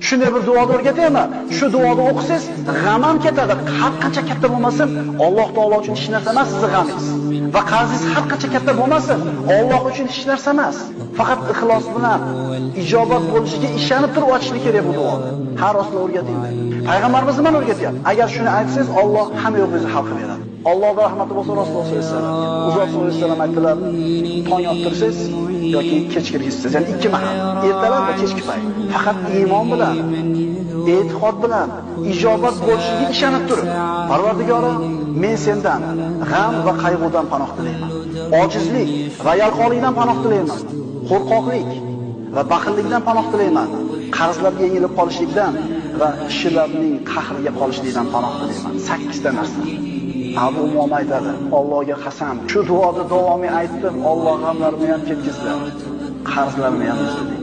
Shunday bir duoni o'rgatayman. Shu duoni o'qisangiz, g'am ham ketadi. Har qancha katta bo'lmasin, Alloh taolo uchun hech narsa emas sizning g'amingiz. Va qarzingiz har qancha katta bo'lmasin, Alloh uchun hech narsa emas. Faqat ixlos bilan ijobat bo'lishiga ishonib turib ochishni kerak bu duoni. Har rostla o'rgating. Payg'ambarimiz nima o'rgatyapti? Agar shuni aytsangiz, Alloh hamma yo'qingizni hal qilib beradi. Allohga rahmat bo'lsin Rasululloh sollallohu alayhi vasallam. Uzoq sollallohu alayhi vasallam aytdilar, tong ottirsangiz yoki kech kirgizsangiz, ya'ni ikki mahal, ertalab va kechki payt. Faqat iymon bilan, e'tiqod bilan ijobat bo'lishiga ishonib turib, Parvardigorim, men sendan g'am va qayg'udan panoh tilayman. Ojizlik va yalqonlikdan panoh tilayman. Qo'rqoqlik va baxillikdan panoh tilayman. Qarzlarga yengilib qolishlikdan va kishilarning qahriga qolishlikdan panoh tilayman. 8 ta narsa. Abu Umom aytadi, Allohga qasam, shu duoda davomiy aytdim, Alloh g'amlarimni ham ketkizdi, qarzlarimni ham uzdi.